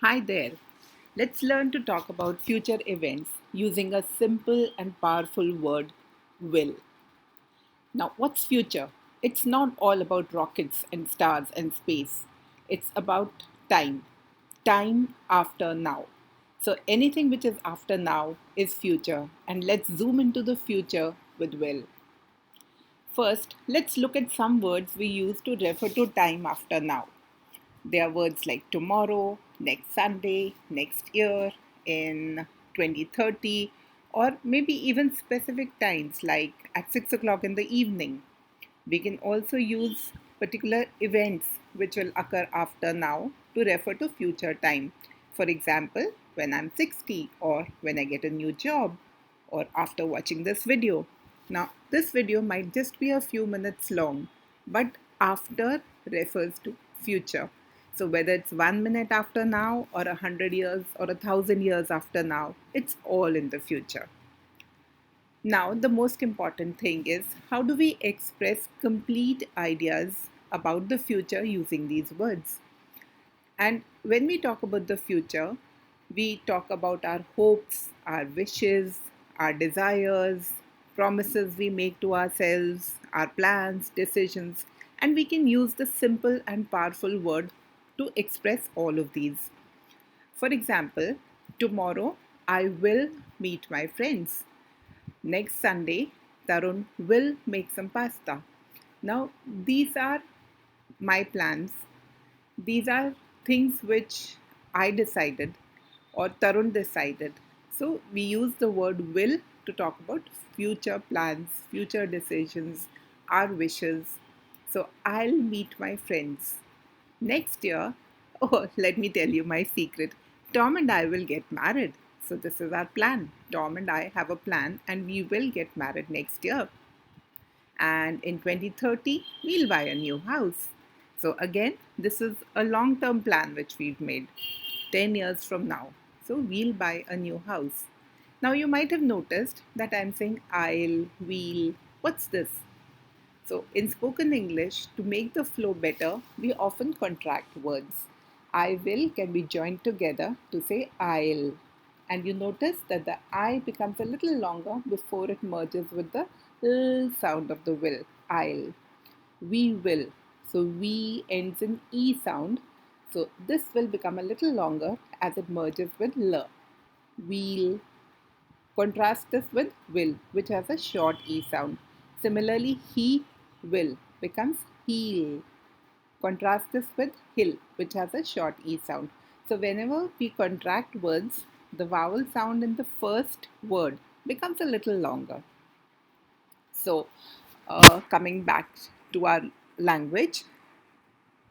Hi there. Let's learn to talk about future events using a simple and powerful word, will. Now, what's future? It's not all about rockets and stars and space. It's about time. Time after now. So, anything which is after now is future. And let's zoom into the future with will. First, let's look at some words we use to refer to time after now. There are words like tomorrow, next Sunday, next year, in 2030, or maybe even specific times like at 6 o'clock in the evening. We can also use particular events which will occur after now to refer to future time. For example, when I'm 60, or when I get a new job, or after watching this video. Now, this video might just be a few minutes long, but after refers to future. So, whether it's 1 minute after now, or 100 years, or 1,000 years after now, it's all in the future. Now, the most important thing is how do we express complete ideas about the future using these words? And when we talk about the future, we talk about our hopes, our wishes, our desires, promises we make to ourselves, our plans, decisions, and we can use the simple and powerful word to express all of these. For example, tomorrow I will meet my friends. Next Sunday, Tarun will make some pasta. Now, these are my plans. These are things which I decided or Tarun decided. So, we use the word will to talk about future plans, future decisions, our wishes. So, I'll meet my friends. Next year, oh, let me tell you my secret. Tom and I will get married. So, this is our plan. Tom and I have a plan, and we will get married next year. And in 2030, we'll buy a new house. So, again, this is a long term plan which we've made 10 years from now. So, we'll buy a new house. Now, you might have noticed that I'm saying I'll, we'll. What's this? So, in spoken English, to make the flow better, we often contract words. I will can be joined together to say I'll. And you notice that the I becomes a little longer before it merges with the L sound of the will. I'll. We will. So, we ends in E sound. So, this will become a little longer as it merges with L. We'll. Contrast this with will, which has a short E sound. Similarly, he will becomes he'll. Contrast this with hill, which has a short E sound. So, whenever we contract words, the vowel sound in the first word becomes a little longer. So, coming back to our language,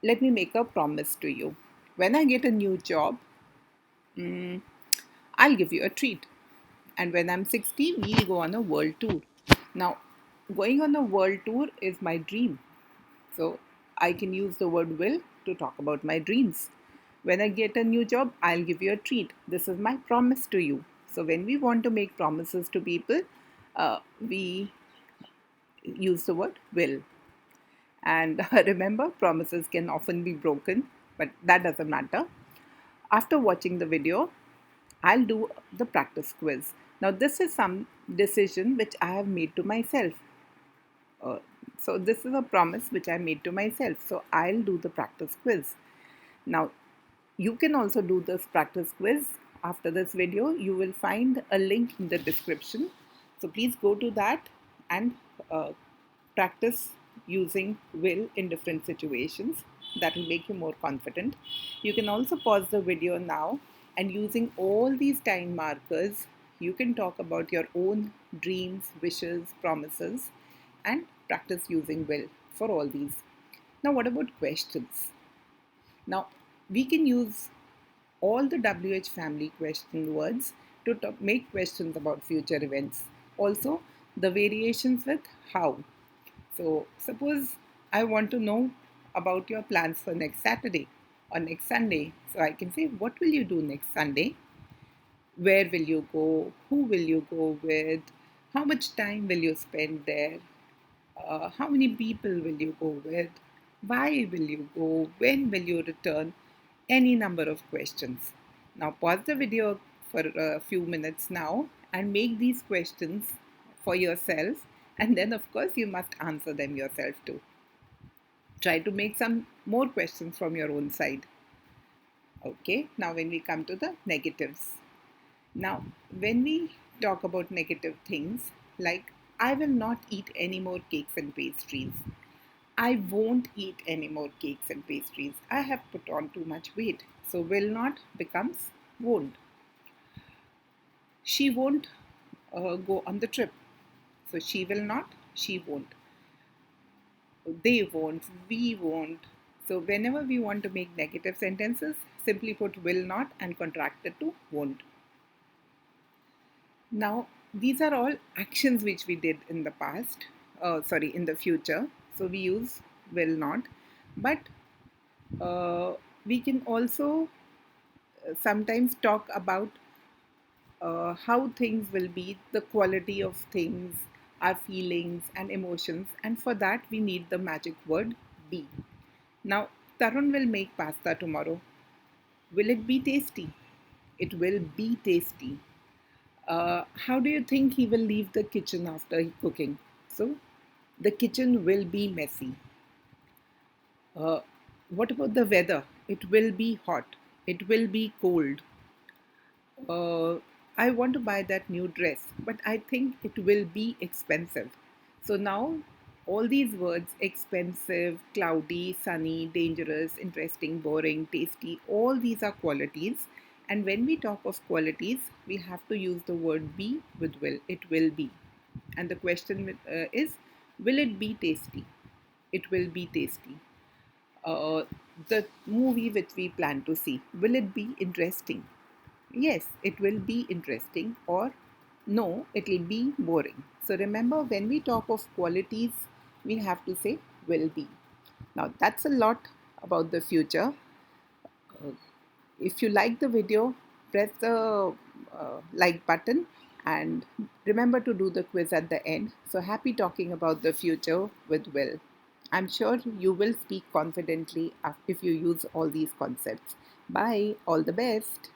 let me make a promise to you. When I get a new job, I'll give you a treat. And when I'm 60, we'll go on a world tour. Now, going on a world tour is my dream. So, I can use the word will to talk about my dreams. When I get a new job, I'll give you a treat. This is my promise to you. So, when we want to make promises to people, we use the word will. And remember, promises can often be broken, but that doesn't matter. After watching the video, I'll do the practice quiz. Now, this is some decision which I have made to myself. Uh, so, this is a promise which I made to myself. So, I'll do the practice quiz. Now, you can also do this practice quiz after this video. You will find a link in the description. So, please go to that and practice using will in different situations. That will make you more confident. You can also pause the video now, and using all these time markers, you can talk about your own dreams, wishes, promises, and practice using will for all these. Now, what about questions? Now, we can use all the WH family question words to make questions about future events. Also, the variations with how. So, suppose I want to know about your plans for next Saturday or next Sunday. So, I can say, what will you do next Sunday? Where will you go? Who will you go with? How much time will you spend there? How many people will you go with? Why will you go? When will you return? Any number of questions. Now pause the video for a few minutes now and make these questions for yourself, and then of course you must answer them yourself too. Try to make some more questions from your own side. Okay, now when we come to the negatives. Now, when we talk about negative things like I will not eat any more cakes and pastries, I won't eat any more cakes and pastries, I have put on too much weight. So, will not becomes won't. She won't go on the trip. So, she will not, she won't. They won't, we won't. So, whenever we want to make negative sentences, simply put will not and contract it to won't. Now, these are all actions which we did in the past, in the future. So we use will not, but uh, we can also sometimes talk about how things will be, the quality of things, our feelings and emotions, and for that we need the magic word be. Now, Tarun will make pasta tomorrow. Will it be tasty? It will be tasty. How do you think he will leave the kitchen after cooking? So, the kitchen will be messy. Uh, what about the weather? It will be hot. It will be cold. I want to buy that new dress, but I think it will be expensive. So now, all these words expensive, cloudy, sunny, dangerous, interesting, boring, tasty all these are qualities. And when we talk of qualities, we have to use the word be with will. It will be. And the question is, will it be tasty? It will be tasty. Uh, the movie which we plan to see, will it be interesting? Yes, it will be interesting, or no, it will be boring. So remember, when we talk of qualities, we have to say will be. Now, that's a lot about the future. Uh, if you like the video, press the like button and remember to do the quiz at the end. So happy talking about the future with Will. I'm sure you will speak confidently if you use all these concepts. Bye, all the best.